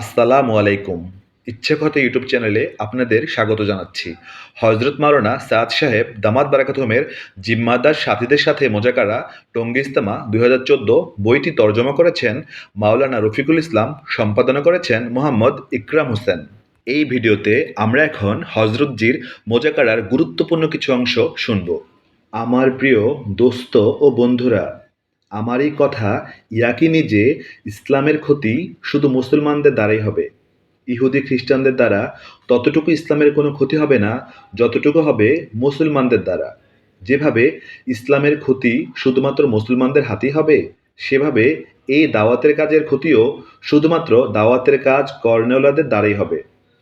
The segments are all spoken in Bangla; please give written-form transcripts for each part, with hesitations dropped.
আসসালামু আলাইকুম। ইচ্ছাকথা ইউটিউব চ্যানেলে আপনাদের স্বাগত জানাচ্ছি। হযরত মাওলানা সাদ সাহেব দামাত বারাকাতুহুমের জিম্মাদার সাথীদের সাথে মোজাকারা টঙ্গী ইজতেমা ২০১৪ বইটি তর্জমা করেছেন মাওলানা রফিকুল ইসলাম, সম্পাদনা করেছেন মোহাম্মদ ইকরাম হোসেন। এই ভিডিওতে আমরা এখন হযরতজির মোজাকারার গুরুত্বপূর্ণ কিছু অংশ শুনব। আমার প্রিয় দোস্ত ও বন্ধুরা, আমার এই কথা ইয়াকিনি যে ইসলামের ক্ষতি শুধু মুসলমানদের দ্বারাই হবে। ইহুদি খ্রিস্টানদের দ্বারা ততটুকু ইসলামের কোনো ক্ষতি হবে না যতটুকু হবে মুসলমানদের দ্বারা। যেভাবে ইসলামের ক্ষতি শুধুমাত্র মুসলমানদের হাতেই হবে, সেভাবে এই দাওয়াতের কাজের ক্ষতিও শুধুমাত্র দাওয়াতের কাজ কর্নেওয়ালাদের দ্বারাই হবে।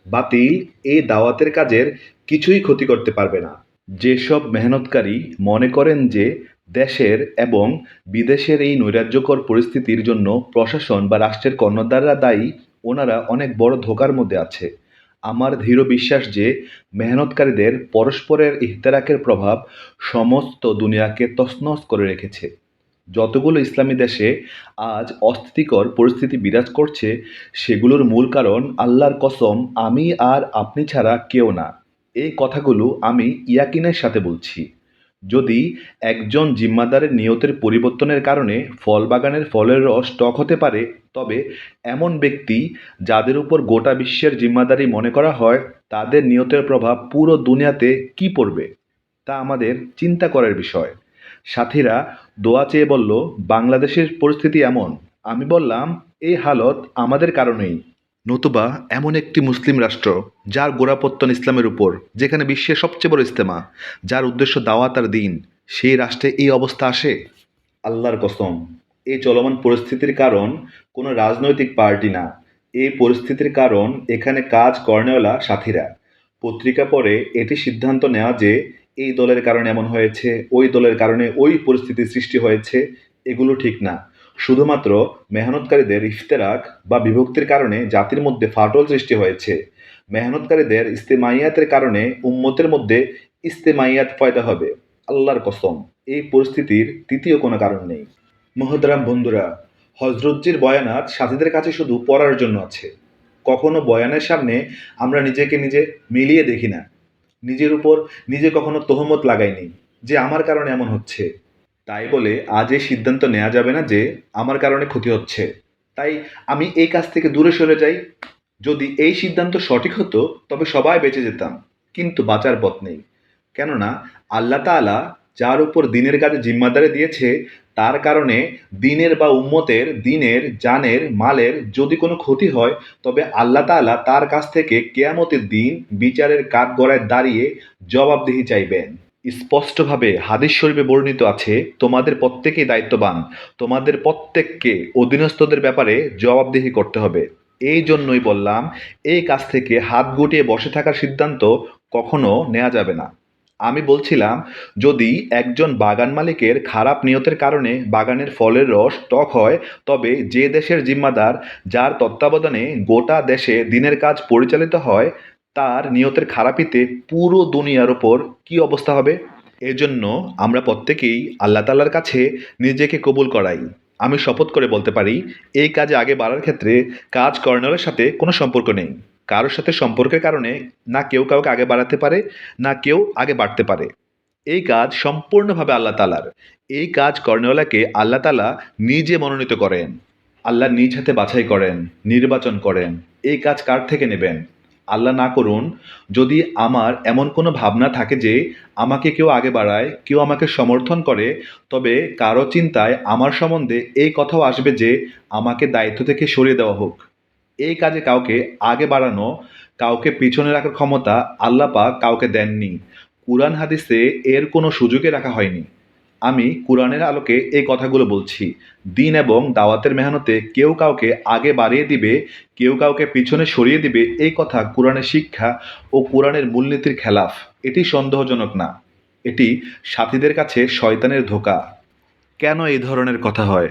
বাতিল এই দাওয়াতের কাজের কিছুই ক্ষতি করতে পারবে না। যেসব মেহনতকারী মনে করেন যে দেশের এবং বিদেশের এই নৈরাজ্যকর পরিস্থিতির জন্য প্রশাসন বা রাষ্ট্রের কর্ণধাররা দায়ী, ওনারা অনেক বড় ধোঁকার মধ্যে আছে। আমার দৃঢ় বিশ্বাস যে মেহনতকারীদের পরস্পরের ইহতেরাকের প্রভাব সমস্ত দুনিয়াকে তছনছ করে রেখেছে। যতগুলো ইসলামী দেশে আজ অস্থিতিকর পরিস্থিতি বিরাজ করছে, সেগুলোর মূল কারণ আল্লাহর কসম আমি আর আপনি ছাড়া কেউ না। এই কথাগুলো আমি ইয়াকিনের সাথে বলছি। যদি একজন জিম্মাদারের নিয়তের পরিবর্তনের কারণে ফল বাগানের ফলের রস টক হতে পারে, তবে এমন ব্যক্তি যাদের উপর গোটা বিশ্বের জিম্মাদারি মনে করা হয়, তাদের নিয়তের প্রভাব পুরো দুনিয়াতে কী পড়বে তা আমাদের চিন্তা করার বিষয়। সাথীরা দোয়া চেয়ে বলল, বাংলাদেশের পরিস্থিতি এমন। আমি বললাম, এই হালত আমাদের কারণেই। নতুবা এমন একটি মুসলিম রাষ্ট্র যার গোড়াপত্তন ইসলামের উপর, যেখানে বিশ্বের সবচেয়ে বড় ইজতেমা, যার উদ্দেশ্য দাওয়াত আর দিন, সেই রাষ্ট্রে এই অবস্থা আসে? আল্লাহর কসম, এই চলমান পরিস্থিতির কারণ কোনো রাজনৈতিক পার্টি না। এই পরিস্থিতির কারণ এখানে কাজ কর্নেওয়ালা সাথীরা। পত্রিকা পড়ে এটি সিদ্ধান্ত নেওয়া যে এই দলের কারণে এমন হয়েছে, ওই দলের কারণে ওই পরিস্থিতির সৃষ্টি হয়েছে, এগুলো ঠিক না। শুধুমাত্র মেহনতকারীদের ইফতেরাক বা বিভক্তির কারণে জাতির মধ্যে ফাটল সৃষ্টি হয়েছে। মেহনতকারীদের ইস্তেমাইয়াতের কারণে উম্মতের মধ্যে ইস্তেমাইয়াত পয়দা হবে। আল্লাহর কসম, এই পরিস্থিতির তৃতীয় কোনো কারণ নেই। মহতরাম বন্ধুরা, হজরতজির বয়ানাত সাথীদের কাছে শুধু পড়ার জন্য আছে। কখনো বয়ানের সামনে আমরা নিজেকে নিজে মিলিয়ে দেখি না। নিজের উপর নিজে কখনো তোহমত লাগাইনি যে আমার কারণে এমন হচ্ছে। তাই বলে আজ এই সিদ্ধান্ত নেওয়া যাবে না যে আমার কারণে ক্ষতি হচ্ছে, তাই আমি এই কাজ থেকে দূরে সরে যাই। যদি এই সিদ্ধান্ত সঠিক হতো তবে সবাই বেঁচে যেতাম, কিন্তু বাঁচার পথ নেই। কেননা আল্লাহ তাআলা যার উপর দিনের কাজে জিম্মাদারি দিয়েছে, তার কারণে দিনের বা উম্মতের দিনের জানের মালের যদি কোনো ক্ষতি হয়, তবে আল্লাহ তাআলা তার কাছ থেকে কিয়ামতের দিন বিচারের কাঠগড়ায় দাঁড়িয়ে জবাবদিহি চাইবেন। স্পষ্টভাবে হাদিস শরীফে বর্ণিত আছে, তোমাদের প্রত্যেকেই দায়িত্ববান, তোমাদের প্রত্যেককে অধীনস্থদের ব্যাপারে জবাবদিহি করতে হবে। এই জন্যই বললাম, এই কাজ থেকে হাত গুটিয়ে বসে থাকার সিদ্ধান্ত কখনো নেওয়া যাবে না। আমি বলছিলাম, যদি একজন বাগান মালিকের খারাপ নিয়তের কারণে বাগানের ফলের রস টক হয়, তবে যে দেশের জিম্মাদার, যার তত্ত্বাবধানে গোটা দেশে দিনের কাজ পরিচালিত হয়, তার নিয়তের খারাপিতে পুরো দুনিয়ার ওপর কী অবস্থা হবে? এজন্য আমরা প্রত্যেকেই আল্লাহ তাআলার কাছে নিজেকে কবুল করাই। আমি শপথ করে বলতে পারি, এই কাজে আগে বাড়ার ক্ষেত্রে কাজ কর্নেলের সাথে কোনো সম্পর্ক নেই। কারোর সাথে সম্পর্কের কারণে না কেউ কাউকে আগে বাড়াতে পারে, না কেউ আগে বাড়তে পারে। এই কাজ সম্পূর্ণভাবে আল্লাহ তাআলার। এই কাজ কর্নেওয়ালাকে আল্লাহ তাআলা নিজে মনোনীত করেন। আল্লাহ নিজ হাতে বাছাই করেন, নির্বাচন করেন। এই কাজ কার থেকে নেবেন? আল্লাহ না করুন, যদি আমার এমন কোনো ভাবনা থাকে যে আমাকে কেউ আগে বাড়ায়, কেউ আমাকে সমর্থন করে, তবে কারো চিন্তায় আমার সম্বন্ধে এই কথাও আসবে যে আমাকে দায়িত্ব থেকে সরিয়ে দেওয়া হোক। এই কাজে কাউকে আগে বাড়ানো, কাউকে পিছনে রাখার ক্ষমতা আল্লাহ পাক কাউকে দেননি। কুরআন হাদিসে এর কোনো সুযোগই রাখা হয়নি। আমি কুরআনের আলোকে এই কথাগুলো বলছি। দিন এবং দাওয়াতের মেহনতে কেউ কাউকে আগে বাড়িয়ে দিবে, কেউ কাউকে পিছনে সরিয়ে দিবে, এই কথা কুরআনের শিক্ষা ও কুরআনের মূলনীতির খেলাফ। এটি সন্দেহজনক না, এটি সাথীদের কাছে শয়তানের ধোঁকা। কেন এই ধরনের কথা হয়?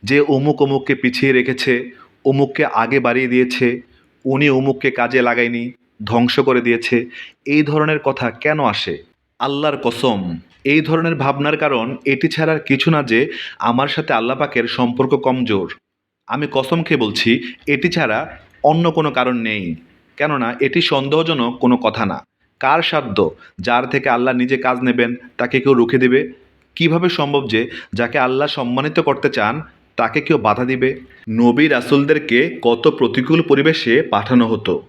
যে অমুক অমুককে পিছিয়ে রেখেছে, অমুককে আগে বাড়িয়ে দিয়েছে, উনি অমুককে কাজে লাগায়নি, ধ্বংস করে দিয়েছে, এই ধরনের কথা কেন আসে? আল্লাহর কসম, এই ধরনের ভাবনার কারণ এটি ছাড়া আর কিছু না যে আমার সাথে আল্লাহ পাকের সম্পর্ক কমজোর। আমি কসম খেয়ে বলছি, এটি ছাড়া অন্য কোনো কারণ নেই। কেননা এটি সন্দেহজনক কোনো কথা না। কার সাধ্য যার থেকে আল্লাহ নিজে কাজ নেবেন তাকে কেউ রুখে দেবে? কিভাবে সম্ভব যে যাকে আল্লাহ সম্মানিত করতে চান তাকে কেউ বাধা দিবে? নবী রাসূলদেরকে কত প্রতিকূল পরিবেশে পাঠানো হতো।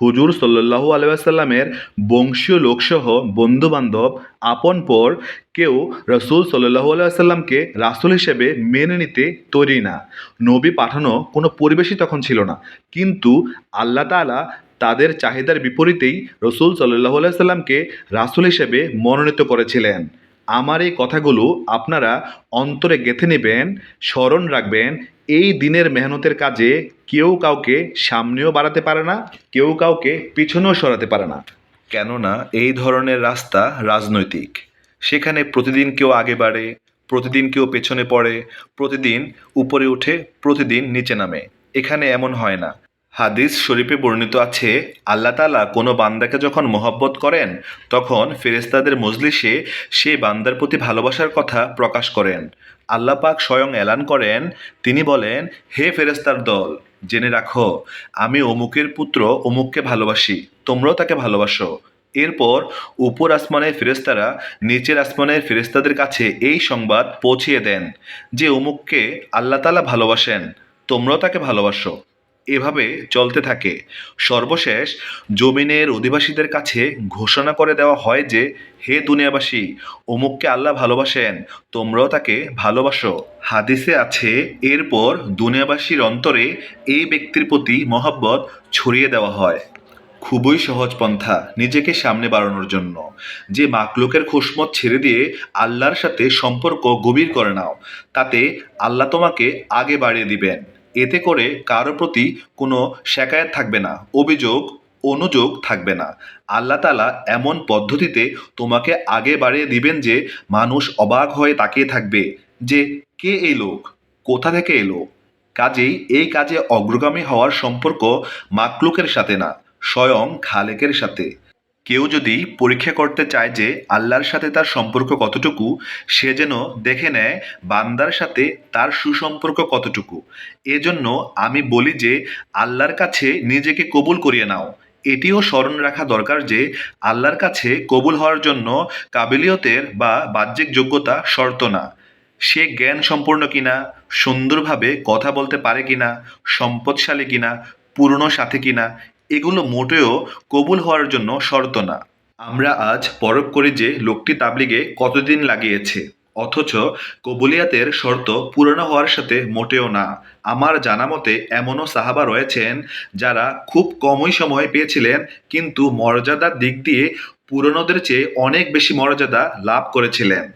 হুজুর সাল্লাল্লাহু আলাইহি ওয়াসাল্লামের বংশীয় লোকসহ বন্ধু-বান্ধব, আপন-পর কেউ রাসূল সাল্লাল্লাহু আলাইহি ওয়াসাল্লামকে রাসূল হিসেবে মেনে নিতে তৈরি না। নবী পাঠানো কোনো পরিবেশই তখন ছিল না। কিন্তু আল্লাহ তাআলা তাদের চাহিদার বিপরীতেই রাসূল সাল্লাল্লাহু আলাইহি ওয়াসাল্লামকে রাসূল হিসেবে মনোনীত করেছিলেন। আমার এই কথাগুলো আপনারা অন্তরে গেঁথে নেবেন, স্মরণ রাখবেন। এই দিনের মেহনতের কাজে কেউ কাউকে সামনেও বাড়াতে পারে না, কেউ কাউকে পিছনেও সরাতে পারে না। কেননা এই ধরনের রাস্তা রাজনৈতিক। সেখানে প্রতিদিন কেউ আগে বাড়ে, প্রতিদিন কেউ পেছনে পড়ে, প্রতিদিন উপরে উঠে, প্রতিদিন নিচে নামে। এখানে এমন হয় না। হাদিস শরীফে বর্ণিত আছে, আল্লাহ তাআলা কোনো বান্দাকে যখন মহব্বত করেন তখন ফেরেশতাদের মজলিসে সেই বান্দার প্রতি ভালোবাসার কথা প্রকাশ করেন। আল্লাহ পাক স্বয়ং এলান করেন, তিনি বলেন, হে ফেরেশতার দল, জেনে রাখো আমি অমুকের পুত্র অমুককে ভালোবাসি, তোমরাও তাকে ভালোবাসো। এরপর উপর আসমানের ফেরেশতারা নিচের আসমানের ফেরেশতাদের কাছে এই সংবাদ পৌঁছিয়ে দেন যে অমুককে আল্লাহ তাআলা ভালোবাসেন, তোমরাও তাকে ভালোবাসো। এভাবে চলতে থাকে। সর্বশেষ জমিনের অধিবাসীদের কাছে ঘোষণা করে দেওয়া হয় যে, হে দুনিয়াবাসী, অমুককে আল্লাহ ভালোবাসেন, তোমরাও তাকে ভালোবাসো। হাদিসে আছে, এরপর দুনিয়াবাসীর অন্তরে এই ব্যক্তির প্রতি মহব্বত ছড়িয়ে দেওয়া হয়। খুবই সহজ পন্থা নিজেকে সামনে বাড়ানোর জন্য। যে মাকলুকের খুশমত ছেড়ে দিয়ে আল্লাহর সাথে সম্পর্ক গভীর করে নাও, তাতে আল্লাহ তোমাকে আগে বাড়িয়ে দিবেন। এতে করে কারো প্রতি কোনো শেকায়েত থাকবে না, অভিযোগ অনুযোগ থাকবে না। আল্লাহ তাআলা এমন পদ্ধতিতে তোমাকে আগে বাড়িয়ে দিবেন যে মানুষ অবাক হয়ে তাকিয়ে থাকবে যে কে এই লোক, কোথা থেকে এলো। কাজেই এই কাজে অগ্রগামী হওয়ার সম্পর্ক মাকলুকের সাথে না, স্বয়ং খালেকের সাথে। কেউ যদি পরীক্ষা করতে চায় যে আল্লাহর সাথে তার সম্পর্ক কতটুকু, সে যেন দেখে নেয় বান্দার সাথে তার সুসম্পর্ক কতটুকু। এজন্য আমি বলি যে আল্লাহর কাছে নিজেকে কবুল করিয়ে নাও। এটিও স্মরণ রাখা দরকার যে আল্লাহর কাছে কবুল হওয়ার জন্য কাবিলিয়তের বা বাহ্যিক যোগ্যতা শর্ত না। সে জ্ঞান সম্পন্ন কিনা, সুন্দরভাবে কথা বলতে পারে কিনা, সম্পদশালী কিনা, পুরনো সাথে কিনা, এগুলো মোটেও কবুল হওয়ার জন্য শর্ত না। আমরা আজ পরখ করি যে লোকটি তাবলিগে কতদিন লাগিয়েছে, অথচ কবুলিয়াতের শর্ত পূরণ হওয়ার সাথে মোটেও না। আমার জানা মতে এমনও সাহাবা রয়েছেন যারা খুব কমই সময় পেয়েছিলেন, কিন্তু মর্যাদার দিক দিয়ে পুরনোদের চেয়ে অনেক বেশি মর্যাদা লাভ করেছিলেন।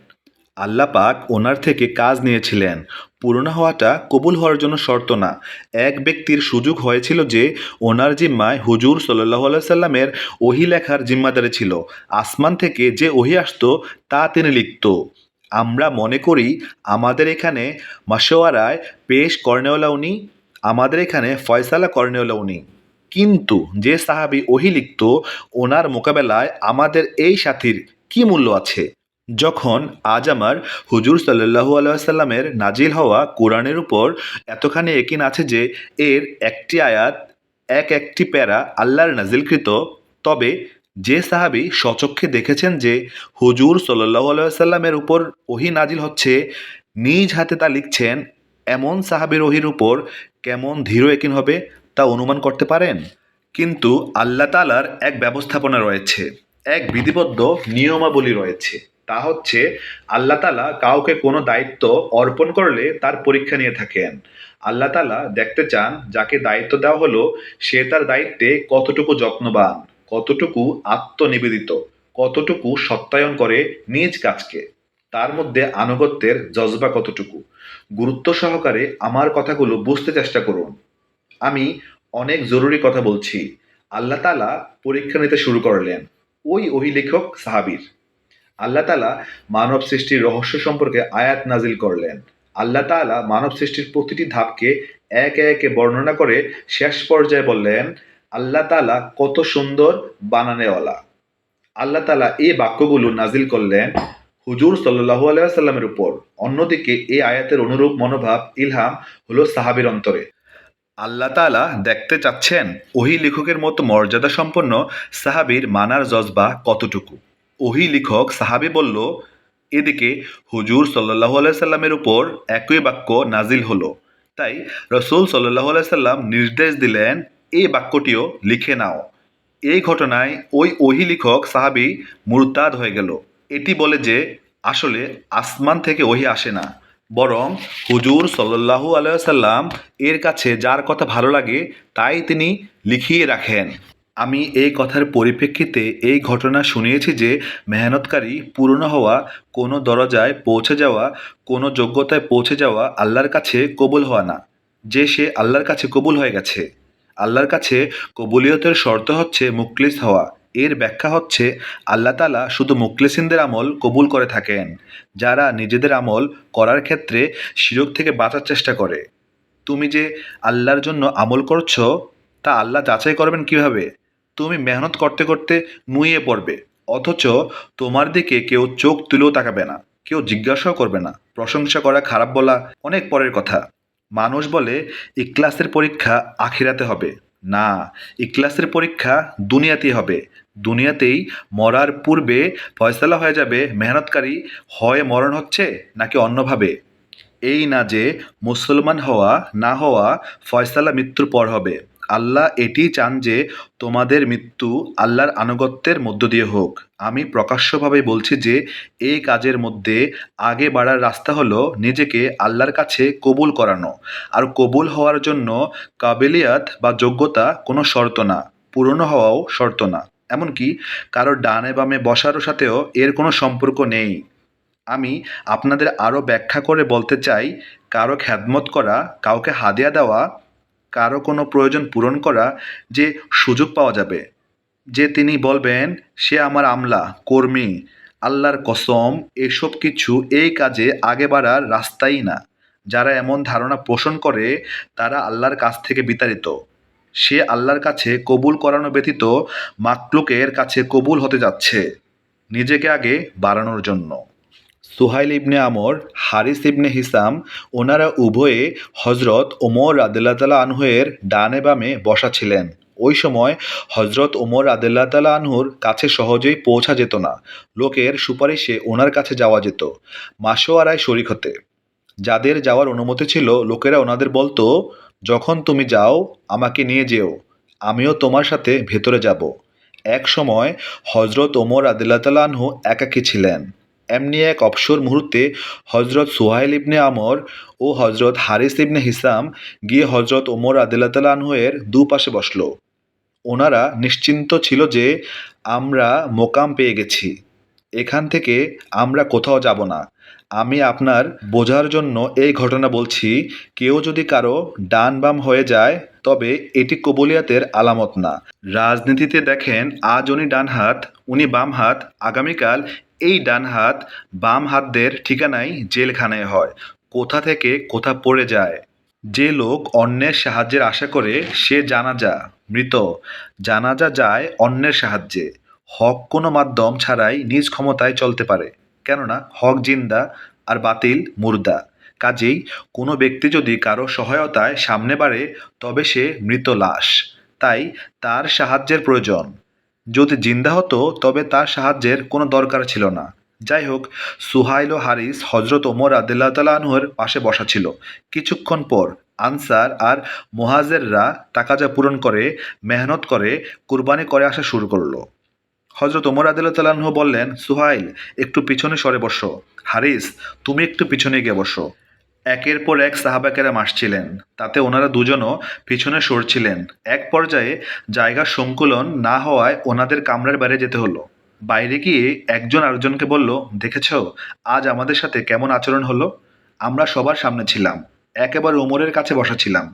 আল্লাহ পাক ওনার থেকে কাজ নিয়েছিলেন। পুরনো হওয়াটা কবুল হওয়ার জন্য শর্ত না। এক ব্যক্তির সুযোগ হয়েছিল যে ওনার জিম্মায় হুজুর সাল্লাল্লাহু আলাইহি সাল্লামের ওহী লেখার জিম্মাদারি ছিল। আসমান থেকে যে ওহী আসতো তা তিনি লিখত। আমরা মনে করি আমাদের এখানে মাশওয়ারায় পেশ করেনেওয়ালা উনি, আমাদের এখানে ফয়সালা করেনেওয়ালা উনি। কিন্তু যে সাহাবী ওহী লিখত, ওনার মোকাবেলায় আমাদের এই সাথীর কি মূল্য আছে? যখন আজ আমার হুজুর সাল্লাল্লাহু আলাইহি ওয়াসাল্লামের নাজিল হওয়া কোরআনের উপর এতখানি ইয়াকিন আছে যে এর একটি আয়াত, একটি প্যারা আল্লাহর নাজিলকৃত, তবে যে সাহাবী স্বচক্ষে দেখেছেন যে হুজুর সাল্লাল্লাহু আলাইহি ওয়াসাল্লামের উপর ওহী নাজিল হচ্ছে, নিজ হাতে তা লিখছেন, এমন সাহাবীর ওহীর উপর কেমন দৃঢ় ইয়াকিন হবে তা অনুমান করতে পারেন? কিন্তু আল্লাহ তাআলার এক ব্যবস্থাপনা রয়েছে, এক বিধিবদ্ধ নিয়মাবলী রয়েছে। তা হচ্ছে আল্লাহ তাআলা কাউকে কোনো দায়িত্ব অর্পণ করলে তার পরীক্ষা নিয়ে থাকেন। আল্লাহ তাআলা দেখতে চান যাকে দায়িত্ব দেওয়া হলো সে তার দায়িত্বে কতটুকু যত্নবান, কতটুকু আত্মনিবেদিত, কতটুকু সত্যায়ন করে নিজ কাজকে, তার মধ্যে আনুগত্যের জজবা কতটুকু। গুরুত্ব সহকারে আমার কথাগুলো বুঝতে চেষ্টা করুন। আমি অনেক জরুরি কথা বলছি। আল্লাহ তাআলা পরীক্ষা নিতে শুরু করলেন ওই ওহী লেখক সাহাবীর। আল্লাহ তাআলা মানব সৃষ্টির রহস্য সম্পর্কে আয়াত নাজিল করলেন। আল্লাহ তাআলা মানব সৃষ্টির প্রতিটি ধাপকে একে একে বর্ণনা করে শেষ পর্যায়ে বললেন, আল্লাহ তাআলা কত সুন্দর বানানেওয়ালা। আল্লাহ তাআলা এই বাক্যগুলো নাজিল করলেন হুজুর সাল্লাল্লাহু আলাইহি ওয়াসাল্লামের উপর। অন্যদিকে এই আয়াতের অনুরূপ মনোভাব ইলহাম হলো সাহাবীর অন্তরে। আল্লাহ তাআলা দেখতে চাচ্ছেন ওহী লেখকের মতো মর্যাদা সম্পন্ন সাহাবীর মানার জজবা কতটুকু। ওহী লেখক সাহাবী বলল, এদিকে হুজুর সাল্লাল্লাহু আলাইহি সাল্লামের উপর একই বাক্য নাজিল হলো। তাই রাসূল সাল্লাল্লাহু আলাইহি সাল্লাম নির্দেশ দিলেন, এই বাক্যটিও লিখে নাও। এই ঘটনায় ওই ওহী লেখক সাহাবী মুরতাদ হয়ে গেল। এটি বলে যে আসলে আসমান থেকে ওহী আসে না, বরং হুজুর সাল্লাল্লাহু আলাইহি ওয়াসাল্লাম এর কাছে যার কথা ভালো লাগে তাই তিনি লিখিয়ে রাখেন। আমি এই কথার পরিপ্রেক্ষিতে এই ঘটনা শুনিয়েছি যে মেহনতকারী পূর্ণ হওয়া, কোনো দরজায় পৌঁছে যাওয়া, কোনো যোগ্যতায় পৌঁছে যাওয়া আল্লাহর কাছে কবুল হওয়া না, যে সে আল্লাহর কাছে কবুল হয়ে গেছে। আল্লাহর কাছে কবুলিয়তের শর্ত হচ্ছে মুখলিস হওয়া। এর ব্যাখ্যা হচ্ছে আল্লাহ তাআলা শুধু মুখলিসিনদের আমল কবুল করে থাকেন, যারা নিজেদের আমল করার ক্ষেত্রে শিরক থেকে বাঁচার চেষ্টা করে। তুমি যে আল্লাহর জন্য আমল করছো তা আল্লাহ যাচাই করবেন কিভাবে? তুমি মেহনত করতে করতে নুয়ে পড়বে, অথচ তোমার দিকে কেউ চোখ তুলেও তাকাবে না, কেউ জিজ্ঞাসাও করবে না। প্রশংসা করা খারাপ বলা অনেক পরের কথা। মানুষ বলে ইখলাসের পরীক্ষা আখিরাতে হবে। না, ইখলাসের পরীক্ষা দুনিয়াতেই হবে। দুনিয়াতেই মরার পূর্বে ফয়সালা হয়ে যাবে মেহনতকারী হয় মরণ হচ্ছে নাকি অন্যভাবে। এই না যে মুসলমান হওয়া না হওয়া ফয়সালা মৃত্যুর পর হবে। আল্লাহ এটিই চান যে তোমাদের মৃত্যু আল্লাহর আনুগত্যের মধ্য দিয়ে হোক। আমি প্রকাশ্যভাবে বলছি যে এই কাজের মধ্যে আগে বাড়ার রাস্তা হলো নিজেকে আল্লাহর কাছে কবুল করানো। আর কবুল হওয়ার জন্য কাবিলিয়াত বা যোগ্যতা কোনো শর্ত না, পুরনো হওয়াও শর্ত না, এমনকি কারো ডানে বামে বসারও সাথেও এর কোনো সম্পর্ক নেই। আমি আপনাদের আরও ব্যাখ্যা করে বলতে চাই, কারো খেদমত করা, কাউকে হাদিয়া দেওয়া, কারো কোনো প্রয়োজন পূরণ করা যে সুযোগ পাওয়া যাবে, যে তিনি বলবেন সে আমার আমলা কর্মী, আল্লাহর কসম এসব কিছু এই কাজে আগে বাড়ার রাস্তাই না। যারা এমন ধারণা পোষণ করে তারা আল্লাহর কাছ থেকে বিতাড়িত। সে আল্লাহর কাছে কবুল করানো ব্যতীত মাকলুকের কাছে কবুল হতে যাচ্ছে নিজেকে আগে বাড়ানোর জন্য। সুহাইল ইবনে আমর, হারিস ইবনে হিসাম, ওনারা উভয়ে হজরত ওমর রাদিয়াল্লাহু তাআলা আনহু-এর ডানে বামে বসা ছিলেন। ওই সময় হজরত ওমর রাদিয়াল্লাহু তাআলা আনহুর কাছে সহজেই পৌঁছা যেত না। লোকের সুপারিশে ওনার কাছে যাওয়া যেত মাশওয়ারায় শরিক হতে। যাদের যাওয়ার অনুমতি ছিল লোকেরা ওনাদের বলতো, যখন তুমি যাও আমাকে নিয়ে যেও, আমিও তোমার সাথে ভেতরে যাব। এক সময় হজরত ওমর রাদিয়াল্লাহু তাআলা আনহু একাকী ছিলেন। এমনি এক অবসর মুহূর্তে হজরত সুহাইল ইবনে আমর ও হজরত হারিস ইবনে হিসাম গিয়ে হজরত ওমর রাদিয়াল্লাহু তাআলা আনহু-এর দুপাশে বসল। ওনারা নিশ্চিন্ত ছিল যে আমরা মোকাম পেয়ে গেছি, এখান থেকে আমরা কোথাও যাব না। আমি আপনার বোঝার জন্য এই ঘটনা বলছি, কেউ যদি কারো ডান বাম হয়ে যায় তবে এটি কবুলিয়াতের আলামত না। রাজনীতিতে দেখেন আজ উনি ডান হাত, উনি বাম হাত, আগামীকাল এই ডান হাত বাম হাতদের ঠিকানায় জেলখানায় হয়, কোথা থেকে কোথা পড়ে যায়। যে লোক অন্যের সাহায্যের আশা করে সে জানাজা মৃত। জানাজা যায় অন্যের সাহায্যে। হক কোনো মাধ্যম ছাড়াই নিজ ক্ষমতায় চলতে পারে, কেননা হক জিন্দা আর বাতিল মুর্দা। কাজেই কোনো ব্যক্তি যদি কারো সহায়তায় সামনে বাড়ে তবে সে মৃত লাশ, তাই তার সাহায্যের প্রয়োজন। যদি জিন্দা হতো তবে তার সাহায্যের কোনো দরকার ছিল না। যাই হোক, সুহাইল ও হারিস হজরত ওমর রাদিয়াল্লাহু তাআলা আনহুর পাশে বসা ছিল। কিছুক্ষণ পর আনসার আর মুহাজিররা তাকাজা পূরণ করে, মেহনত করে, কুরবানি করে আসা শুরু করলো। হজরত ওমর রাদিয়াল্লাহু তাআলা আনহু বললেন, সুহাইল একটু পিছনে সরে বসো, হারিস তুমি একটু পিছনে গিয়ে বসো। একের পর এক সাহাবা কেরাম আসছিলেন, তাতে ওনারা দুজনও পিছনে সরছিলেন। এক পর্যায়ে জায়গা সংকুলন না হওয়ায় ওনাদের কামরার বাইরে যেতে হলো। বাইরে গিয়ে একজন আরেকজনকে বলল, দেখেছো আজ আমাদের সাথে কেমন আচরণ হলো? আমরা সবার সামনে ছিলাম, একেবারে ওমরের কাছে বসা ছিলাম।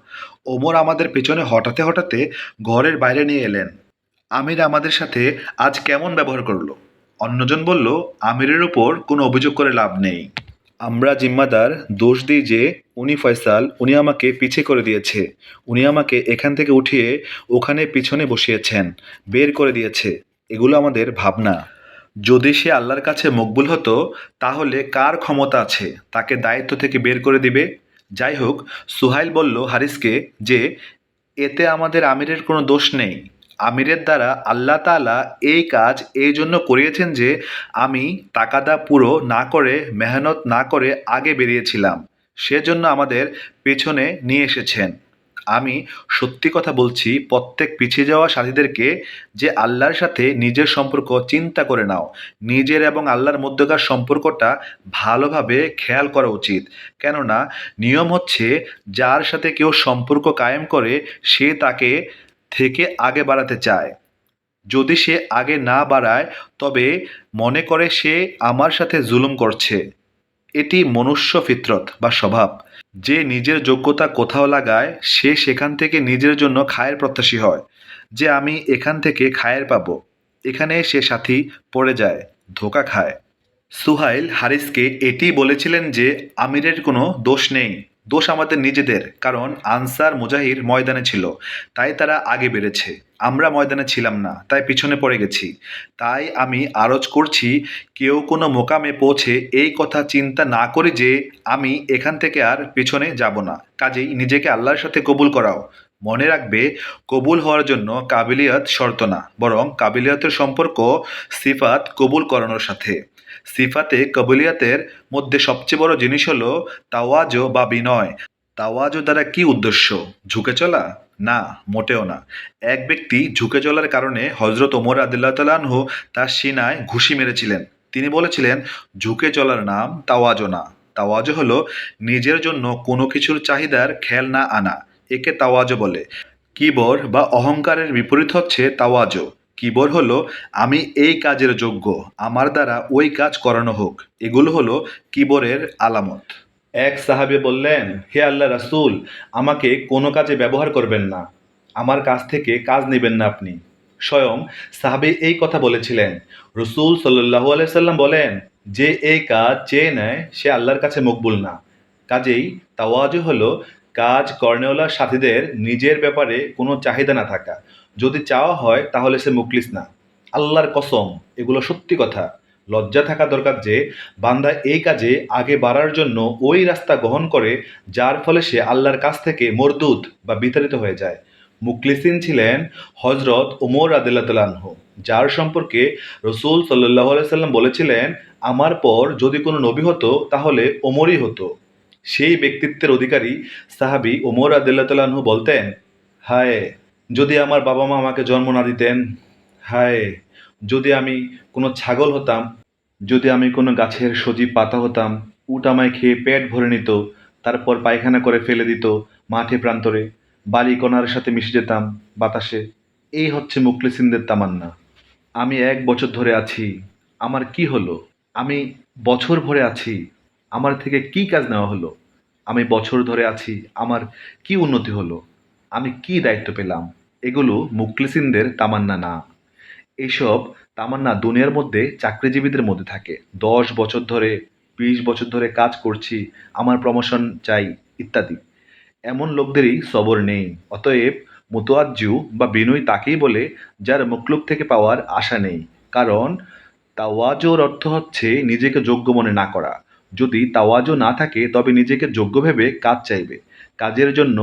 ওমর আমাদের পেছনে হঠাতে হঠাতে ঘরের বাইরে নিয়ে এলেন। আমির আমাদের সাথে আজ কেমন ব্যবহার করলো? অন্যজন বলল, আমিরের উপর কোনো অভিযোগ করে লাভ নেই। আমরা জিম্মাদার, দোষ দিই যে উনি ফয়সাল, উনি আমাকে পিছে করে দিয়েছে, উনি আমাকে এখান থেকে উঠিয়ে ওখানে পিছনে বসিয়েছেন, বের করে দিয়েছে। এগুলো আমাদের ভাবনা। যদি সে আল্লাহর কাছে মকবুল হতো তাহলে কার ক্ষমতা আছে তাকে দায়িত্ব থেকে বের করে দিবে? যাই হোক, সুহাইল বলল হারিসকে যে এতে আমাদের আমিরের কোনো দোষ নেই। আমিরের দ্বারা আল্লাহ তাআলা এই কাজ এই জন্য করিয়েছেন যে আমি তাকাদা পুরো না করে মেহনত না করে আগে বেরিয়েছিলাম, সেজন্য আমাদের পেছনে নিয়ে এসেছেন। আমি সত্যি কথা বলছি প্রত্যেক পিছিয়ে যাওয়া সাথীদেরকে যে আল্লাহর সাথে নিজের সম্পর্ক চিন্তা করে নাও। নিজের এবং আল্লাহর মধ্যকার সম্পর্কটা ভালোভাবে খেয়াল করা উচিত। কেননা নিয়ম হচ্ছে যার সাথে কেউ সম্পর্ক কায়েম করে সে তাকে থেকে আগে বাড়াতে চায়। যদি সে আগে না বাড়ায় তবে মনে করে সে আমার সাথে জুলুম করছে। এটি মনুষ্য ফিতরত বা স্বভাব। যে নিজের যোগ্যতা কোথাও লাগায় সে সেখান থেকে নিজের জন্য খায়ের প্রত্যাশী হয়, যে আমি এখান থেকে খায়ের পাবো। এখানে সে সাথী পড়ে যায়, ধোঁকা খায়। সুহাইল হারিসকে এটি বলেছিলেন যে আমিরের কোনো দোষ নেই, দোষ আমাদের নিজেদের। কারণ আনসার মুজাহির ময়দানে ছিল, তাই তারা আগে বেড়েছে। আমরা ময়দানে ছিলাম না, তাই পিছনে পড়ে গেছি। তাই আমি আরজ করছি, কেউ কোনো মোকামে পৌঁছে এই কথা চিন্তা না করে যে আমি এখান থেকে আর পিছনে যাব না। কাজেই নিজেকে আল্লাহর সাথে কবুল করাও। মনে রাখবে, কবুল হওয়ার জন্য কাবিলিয়ত শর্ত না, বরং কাবিলিয়তের সম্পর্ক সিফাত কবুল করানোর সাথে। সিফাতে কবুলিয়াতের মধ্যে সবচেয়ে বড় জিনিস হলো তাওয়াজো বা বিনয়। তাওয়াজো দ্বারা কি উদ্দেশ্য? ঝুঁকে চলা? না, মোটেও না। এক ব্যক্তি ঝুঁকে চলার কারণে হজরত ওমর রাদিয়াল্লাহু তাআলা আনহু তার সিনায় ঘুষি মেরেছিলেন। তিনি বলেছিলেন, ঝুঁকে চলার নাম তাওয়াজো না। তাওয়াজো হলো নিজের জন্য কোনো কিছুর চাহিদার খেয়াল না আনা। একে তাওয়াজো বলে। কিবর বা অহংকারের বিপরীত হচ্ছে তাওয়াজো। কিবর হলো আমি এই কাজের যোগ্য, আমার দ্বারা ওই কাজ করানো হোক। এগুলো হলো কিবরের আলামত। এক সাহাবী বললেন, হে আল্লাহ রাসূল, আমাকে কোনো কাজে ব্যবহার করবেন না, আমার কাছ থেকে কাজ নেবেন না আপনি। স্বয়ং সাহাবী এই কথা বলেছিলেন। রসূল সাল্লাল্লাহু আলাইহি সাল্লাম বলেন, যে এই কাজ চেয়ে নেয় সে আল্লাহর কাছে মকবুল না। কাজেই তাওয়াজু হলো কাজ কর্নেওয়ালা সাথীদের নিজের ব্যাপারে কোনো চাহিদা না থাকা। যদি চাওয়া হয় তাহলে সে মুখলিস না। আল্লাহর কসম, এগুলো সত্যি কথা। লজ্জা থাকা দরকার যে বান্দা এই কাজে আগে বাড়ার জন্য ওই রাস্তা গ্রহণ করে যার ফলে সে আল্লাহর কাছ থেকে মরদুদ বা বিতাড়িত হয়ে যায়। মুখলিসিন ছিলেন হজরত ওমর রাদিয়াল্লাহু তাআলা আনহু, যার সম্পর্কে রসূল সাল্লাল্লাহু আলাইহি সাল্লাম বলেছিলেন, আমার পর যদি কোনো নবী হতো তাহলে ওমরই হতো। সেই ব্যক্তিত্বের অধিকারী সাহাবী ওমর রাদিয়াল্লাহু তাআলা আনহু বলতেন, হায়, যদি আমার বাবা মা আমাকে জন্ম না দিতেন। হায়, যদি আমি কোনো ছাগল হতাম, যদি আমি কোনো গাছের সজীব পাতা হতাম। উট আমায় খেয়ে পেট ভরে নিত, তারপর পায়খানা করে ফেলে দিত মাঠে প্রান্তরে, বালিকণার সাথে মিশে যেতাম বাতাসে। এই হচ্ছে মুখলিসিনদের তামান্না। আমি ১ বছর ধরে আছি, আমার কি হলো? আমি বছর ভরে আছি, আমার থেকে কি কাজ নেওয়া হলো? আমি বছর ধরে আছি, আমার কি উন্নতি হলো? আমি কি দায়িত্ব পেলাম? এগুলো মুখলিসিনদের তামান্না না। এইসব তামান্না দুনিয়ার মধ্যে চাকরিজীবীদের মধ্যে থাকে। ১০ বছর ধরে, ২০ বছর ধরে কাজ করছি, আমার প্রমোশন চাই, ইত্যাদি। এমন লোকদেরই সবর নেই। অতএব মুতওয়াজ্জু বা বিনয়ী তাকেই বলে যার মখলুক থেকে পাওয়ার আশা নেই। কারণ তাওয়াজুর অর্থ হচ্ছে নিজেকে যোগ্য মনে না করা। যদি তাওয়াজু না থাকে তবে নিজেকে যোগ্য ভেবে কাজ চাইবে, কাজের জন্য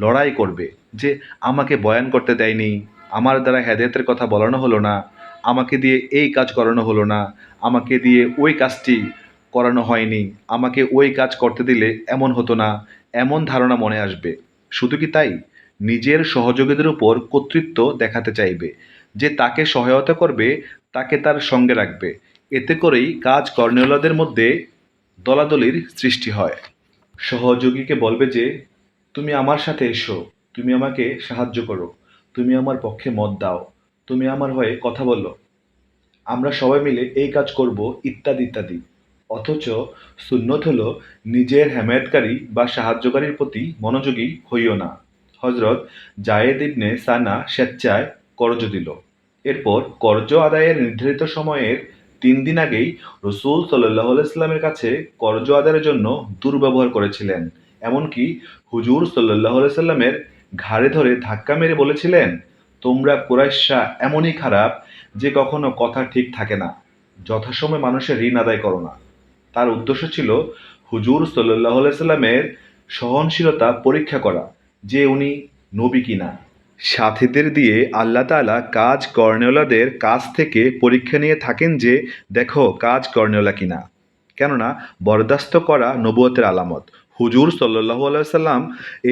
লড়াই করবে। যে আমাকে বয়ান করতে দেয়নি, আমার দ্বারা হেদায়েতের কথা বলানো হলো না, আমাকে দিয়ে এই কাজ করানো হলো না, আমাকে দিয়ে ওই কাজটি করানো হয়নি, আমাকে ওই কাজ করতে দিলে এমন হতো না, এমন ধারণা মনে আসবে। শুধু কি তাই, নিজের সহযোগীদের উপর কর্তৃত্ব দেখাতে চাইবে, যে তাকে সহায়তা করবে, তাকে তার সঙ্গে রাখবে। এতে করেই কাজ কর্নেওয়ালাদের মধ্যে দলাদলির সৃষ্টি হয়। সহযোগীকে বলবে যে তুমি আমার সাথে এসো, তুমি আমাকে সাহায্য করো, তুমি আমার পক্ষে মত দাও, তুমি আমার হয়ে কথা বলো, আমরা সবাই মিলে এই কাজ করব, ইত্যাদি ইত্যাদি। অথচ সুন্নত হলো নিজের হেমায়েতকারী বা সাহায্যকারীর প্রতি মনোযোগী হইও না। হজরত জায়েদ ইবনে সানা স্বেচ্ছায় করজ দিল। এরপর কর্জ আদায়ের নির্ধারিত সময়ের ৩ দিন আগেই রসূল সাল্লাল্লাহু আলাইহি ওয়াসাল্লামের কাছে কর্জ আদায়ের জন্য দুর্ব্যবহার করেছিলেন। এমনকি হুজুর সাল্লাল্লাহু আলাইহি ওয়াসাল্লামের ঘাড়ে ধরে ধাক্কা মেরে বলেছিলেন, তোমরা কুরাইশরা এমনই খারাপ যে কখনো কথা ঠিক থাকে না, যথাসময়ে মানুষের ঋণ আদায় করো না। তার উদ্দেশ্য ছিল হুজুর সাল্লাল্লাহু আলাইহি সাল্লামের সহনশীলতা পরীক্ষা করা যে উনি নবী কিনা। সাথীদের দিয়ে আল্লাহ তাআলা কাজ কর্নেওয়ালাদের কাছ থেকে পরীক্ষা নিয়ে থাকেন যে দেখো কাজ কর্নেওয়ালা কিনা। কেননা বরদাস্ত করা নবুয়তের আলামত। হুজুর সাল্লাল্লাহু আলাইহি সাল্লাম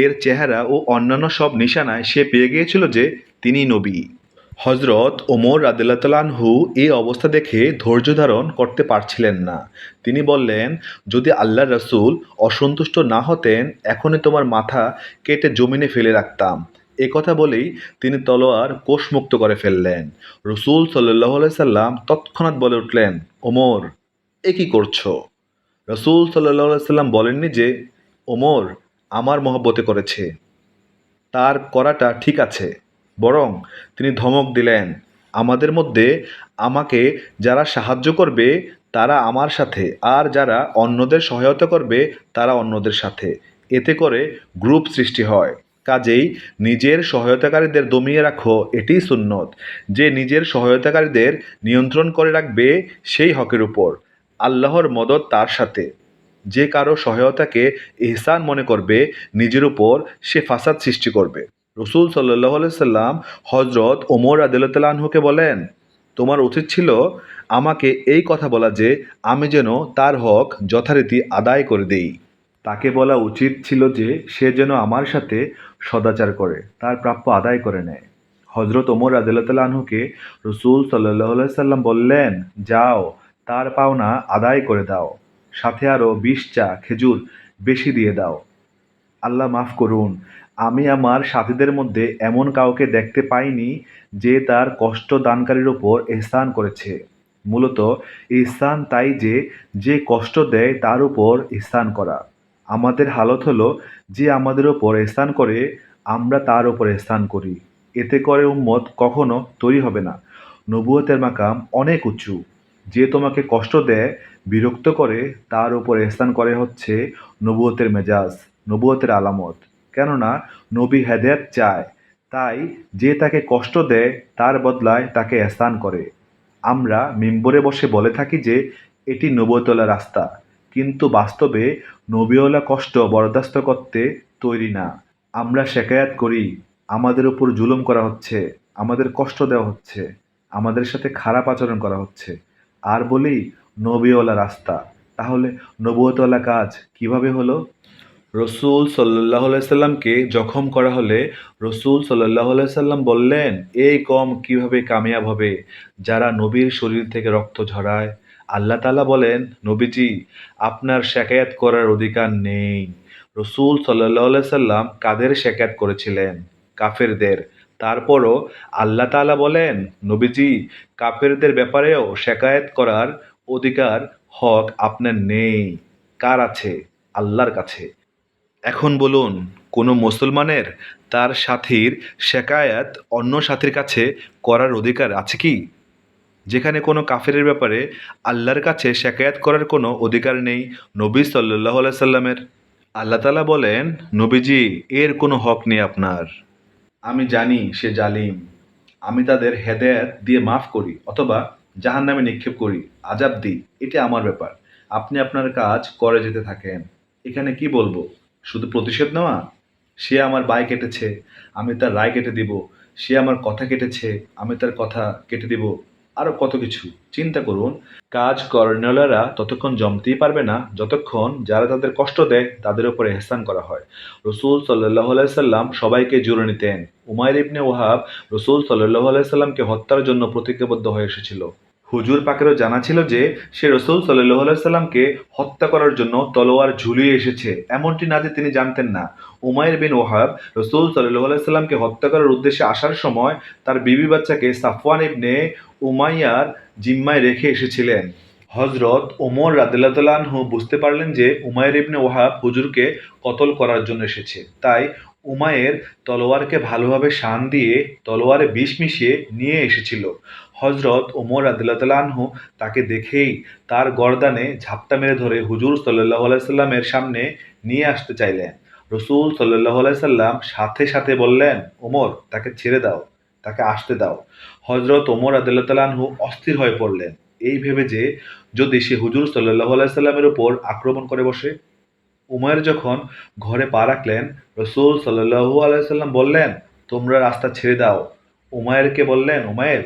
এর চেহারা ও অন্যান্য সব নিশানায় সে পেয়ে গিয়েছিল যে তিনি নবী। হজরত ওমর রাদিয়াল্লাহু তাআলা আনহু এই অবস্থা দেখে ধৈর্য ধারণ করতে পারছিলেন না। তিনি বললেন, যদি আল্লাহর রাসূল অসন্তুষ্ট না হতেন এখনই তোমার মাথা কেটে জমিনে ফেলে রাখতাম। এ কথা বলেই তিনি তলোয়ার কোষমুক্ত করে ফেললেন। রাসূল সাল্লাল্লাহু আলাইহি সাল্লাম তৎক্ষণাৎ বলে উঠলেন, ওমর, এ কি করছো? রাসূল সাল্লাল্লাহু আলাইহি সাল্লাম বলেননি যে, ওমর আমার মহব্বতে করেছে, তার করাটা ঠিক আছে। বরং তিনি ধমক দিলেন, আমাদের মধ্যে আমাকে যারা সাহায্য করবে তারা আমার সাথে, আর যারা অন্যদের সহায়তা করবে তারা অন্যদের সাথে। এতে করে গ্রুপ সৃষ্টি হয়। কাজেই নিজের সহায়তাকারীদের দমিয়ে রাখো, এটিই সুন্নত। যে নিজের সহায়তাকারীদের নিয়ন্ত্রণ করে রাখবে সেই হকের উপর। আল্লাহর মদদ তার সাথে। যে কারো সহায়তাকে ইহসান মনে করবে নিজের উপর সে ফাসাদ সৃষ্টি করবে। রসুল সাল্লাহ সাল্লাম হজরত ওমর রাদিয়াল্লাহু তাআলা আনহুকে বলেন, তোমার উচিত ছিল আমাকে এই কথা বলা যে আমি যেন তার হক যথারীতি আদায় করে দেই। তাকে বলা উচিত ছিল যে সে যেন আমার সাথে সদাচার করে, তার প্রাপ্য আদায় করে নেয়। হজরত ওমর রাদিয়াল্লাহু তাআলা আনহুকে রসুল সাল্লাহ সাল্লাম বললেন, যাও তার পাওনা আদায় করে দাও, সাথে আরও 20 চা খেজুর বেশি দিয়ে দাও। আল্লাহ মাফ করুন, আমি আমার সাথীদের মধ্যে এমন কাউকে দেখতে পাইনি যে তার কষ্ট দানকারীর ওপর ইহসান করেছে। মূলত ইহসান তাই যে যে কষ্ট দেয় তার উপর ইহসান করা। আমাদের হালত হলো যে আমাদের ওপর ইহসান করে আমরা তার ওপর ইহসান করি। এতে করে উম্মত কখনো তৈরি হবে না। নবুয়তের মাকাম অনেক উঁচু। যে তোমাকে কষ্ট দেয়, বিরক্ত করে, তার উপর ইহসান করে হচ্ছে নবুয়তের মেজাজ, নবুয়তের আলামত। কেননা নবী হেদায়েত চায়, তাই যে তাকে কষ্ট দেয় তার বদলায় তাকে এহসান করে। আমরা মিম্বরে বসে বলে থাকি যে এটি নবুয়তওয়ালা রাস্তা, কিন্তু বাস্তবে নবীওয়ালা কষ্ট বরদাস্ত করতে তৈরি না। আমরা শেকায়াত করি, আমাদের উপর জুলুম করা হচ্ছে, আমাদের কষ্ট দেওয়া হচ্ছে, আমাদের সাথে খারাপ আচরণ করা হচ্ছে, আর বলি নবীওয়ালা রাস্তা। তাহলে নবুয়তওয়ালা কাজ কিভাবে হলো? রসুল সাল্লাহ সাল্লামকে জখম করা হলে রসুল সাল্লাহ সাল্লাম বললেন, এই কম কিভাবে কামিয়াব হবে যারা নবীর শরীর থেকে রক্ত ঝরায়। আল্লাহ তাআলা বলেন, নবীজি আপনার শেকায়াত করার অধিকার নেই। রসুল সাল্লাহ সাল্লাম কাদের শেকায়াত করেছিলেন? কাফেরদের। তারপরও আল্লাহ তাআলা বলেন, নবীজি কাফেরদের ব্যাপারেও শেকায়াত করার অধিকার, হক আপনার নেই। কার আছে? আল্লাহর কাছে। এখন বলুন, কোনো মুসলমানের তার সাথীর শেকায়াত অন্য সাথীর কাছে করার অধিকার আছে কি? যেখানে কোনো কাফেরের ব্যাপারে আল্লাহর কাছে শেকায়াত করার কোনো অধিকার নেই নবী সাল্লাল্লাহু আলাইহি সাল্লামের। আল্লাহ তাআলা বলেন, নবীজি এর কোনো হক নেই আপনার। আমি জানি সে জালিম। আমি তাদের হেদায়েত দিয়ে মাফ করি অথবা জাহান্নামে নিক্ষেপ করি, আযাব দিই, এটা আমার ব্যাপার। আপনি আপনার কাজ করে যেতে থাকেন। এখানে কি বলবো? শুধু প্রতিশোধ নেওয়া? সে আমার বায় কেটেছে, আমি তার রায় কেটে দিব। সে আমার কথা কেটেছে, আমি তার কথা কেটে দিব। আরো কত কিছু। চিন্তা করুন, কাজ কর্নেলারা ততক্ষণ জমতেই পারবে না যতক্ষণ যারা তাদের কষ্ট দেয় তাদের উপর এহসান করা হয়। রসুল সাল্লাহ সাল্লাম সবাইকে জুড়ে নিতেন। উমাইর ইবনে ওয়াহাব রসুল সাল্লাহ সাল্লামকে হত্যার জন্য প্রতিজ্ঞাবদ্ধ হয়ে এসেছিল। হুজুর পাকেরও জানা ছিল যে সে রসুল সাল্লাহ সাল্লামকে হত্যা করার জন্য তলোয়ার ঝুলিয়ে এসেছে, এমনটি না যে তিনি জানতেন না। উমাইর বিন ওয়াহাব রসুল সাল্লাহ সাল্লামকে হত্যা করার উদ্দেশ্যে আসার সময় তার বিবি বাচ্চাকে সাফওয়ান ইবনে উমাইয়ার জিম্মায় রেখে এসেছিলেন। হজরত ওমর রাদিয়াল্লাহু তাআলা আনহু বুঝতে পারলেন যে উমাইর ইবনে ওয়াহাব হুজুরকে কতল করার জন্য এসেছে। তাই উমাইর তলোয়ারকে ভালোভাবে শান দিয়ে তলোয়ারে বিষ মিশিয়ে নিয়ে এসেছিল। হজরত ওমর রাদিয়াল্লাহু তাআলা আনহু তাকে দেখেই তার গর্দানে ঝাপটা মেরে ধরে হুজুর সাল্লাল্লাহু আলাইহি সাল্লামের সামনে নিয়ে আসতে চাইলেন। রসুল সাল্লাল্লাহু আলাইহি সাল্লাম সাথে সাথে বললেন, ওমর তাকে ছেড়ে দাও, তাকে আসতে দাও। হজরত ওমর রাদিয়াল্লাহু তাআলা আনহু অস্থির হয়ে পড়লেন, এই ভেবে যে যদি সে হুজুর সাল্লাল্লাহু আলাইহি সাল্লামের উপর আক্রমণ করে বসে। উমায়ের যখন ঘরে পা রাখলেন, রসূল সাল্লাল্লাহু আলাইহি সাল্লাম বললেন, তোমরা রাস্তা ছেড়ে দাও। উমায়েরকে বললেন, উমায়ের,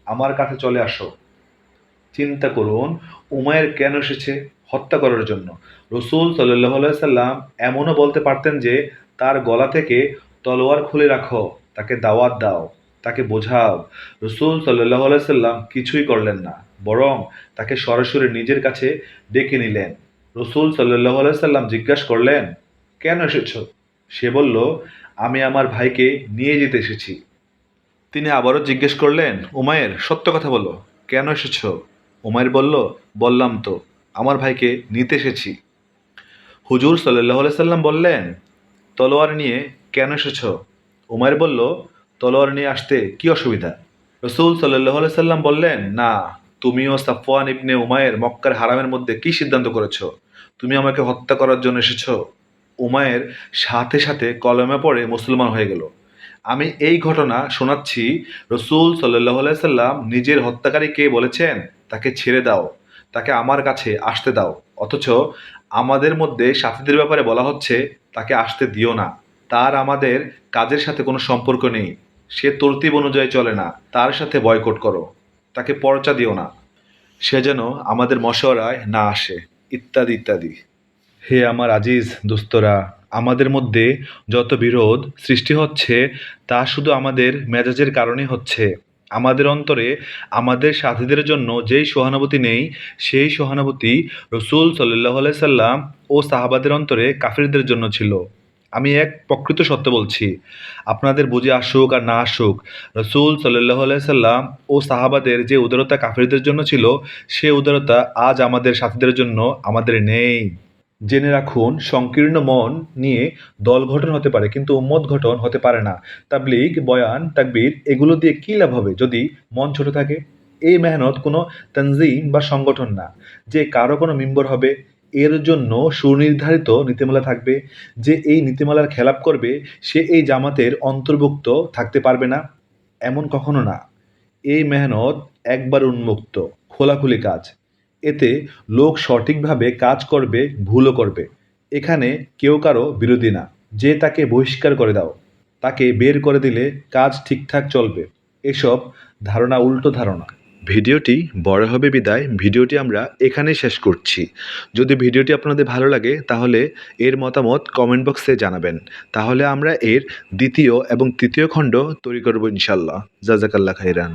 আমার কাছে চলে আসো। চিন্তা করুন, উমায়ের কেন এসেছে? হত্যা করার জন্য। রসূল সাল্লাল্লাহু আলাইহি সাল্লাম এমনও বলতে পারতেন যে, তার গলা থেকে তলোয়ার খুলে রাখো, তাকে দাওয়াত দাও, তাকে বোঝাও। রসূল সাল্লাল্লাহু আলাইহি সাল্লাম কিছুই করলেন না, বরং তাকে সরাসরি নিজের কাছে ডেকে নিলেন। রসূল সাল্লাল্লাহু আলাইহি সাল্লাম জিজ্ঞাসা করলেন, কেন এসেছো? সে বলল, আমি আমার ভাইকে নিয়ে যেতে এসেছি। তিনি আবারও জিজ্ঞেস করলেন, উমায়ের, সত্য কথা বলো, কেন এসেছো? উমায়ের বলল, বললাম তো, আমার ভাইকে নিতে এসেছি। হুজুর সাল্লাল্লাহু আলাইহি সাল্লাম বললেন, তলোয়ার নিয়ে কেন এসেছো? উমায়ের বলল, তলোয়ার নিয়ে আসতে কি অসুবিধা? রসূল সাল্লাল্লাহু আলাইহি সাল্লাম বললেন, না, তুমিও সাফওয়ান ইবনে উমায়ের মক্কার হারামের মধ্যে কি সিদ্ধান্ত করেছো? তুমি আমাকে হত্যা করার জন্য এসেছো? উমায়ের সাথে সাথে কলেমা পড়ে মুসলমান হয়ে গেল। আমি এই ঘটনা শোনাচ্ছি, রসূল সাল্লাল্লাহু আলাইহি সাল্লাম নিজের হত্যাকারীকে বলেছেন, তাকে ছেড়ে দাও, তাকে আমার কাছে আসতে দাও। অথচ আমাদের মধ্যে সাথীদের ব্যাপারে বলা হচ্ছে, তাকে আসতে দিও না, তার আমাদের কাজের সাথে কোনো সম্পর্ক নেই, সে তরতিব অনুযায়ী চলে না, তার সাথে বয়কট করো, তাকে পরচা দিও না, সে যেন আমাদের মশওয়ারায় না আসে, ইত্যাদি ইত্যাদি। হে আমার আজিজ দোস্তরা, আমাদের মধ্যে যত বিরোধ সৃষ্টি হচ্ছে তা শুধু আমাদের মেজাজের কারণে হচ্ছে। আমাদের অন্তরে আমাদের সাথীদের জন্য যেই সহানুভূতি নেই, সেই সহানুভূতি রসূল সাল্লাল্লাহু আলাইহি সাল্লাম ও সাহাবাদের অন্তরে কাফিরদের জন্য ছিল। আমি এক প্রকৃত সত্য বলছি, আপনাদের বুঝে আসুক আর না আসুক, রসূল সাল্লাল্লাহু আলাইহি সাল্লাম ও সাহাবাদের যে উদারতা কাফিরদের জন্য ছিল, সে উদারতা আজ আমাদের সাথীদের জন্য আমাদের নেই। জেনে রাখুন, সংকীর্ণ মন নিয়ে দল গঠন হতে পারে, কিন্তু উম্মত গঠন হতে পারে না। তাবলীগ, বয়ান, তাকবীর এগুলো দিয়ে কী লাভ হবে যদি মন ছোট থাকে? এই মেহনত কোনো তানজিম বা সংগঠন না যে কারো কোনো মেম্বার হবে। এর জন্য সুনির্ধারিত নীতিমালা থাকবে। যে এই নীতিমালার খেলাপ করবে সে এই জামাতের অন্তর্ভুক্ত থাকতে পারবে না, এমন কখনো না। এই মেহনত একবার উন্মুক্ত, খোলাখুলি কাজ। এতে লোক সঠিকভাবে কাজ করবে, ভুলও করবে। এখানে কেউ কারো বিরোধী না যে তাকে বহিষ্কার করে দাও, তাকে বের করে দিলে কাজ ঠিকঠাক চলবে। এসব ধারণা উল্টো ধারণা। ভিডিওটি বড় হবে বিদায় ভিডিওটি আমরা এখানেই শেষ করছি। যদি ভিডিওটি আপনাদের ভালো লাগে তাহলে এর মতামত কমেন্ট বক্সে জানাবেন। তাহলে আমরা এর দ্বিতীয় এবং তৃতীয় খণ্ড তৈরি করব ইনশাল্লাহ। জাযাকাল্লাহ খাইরান।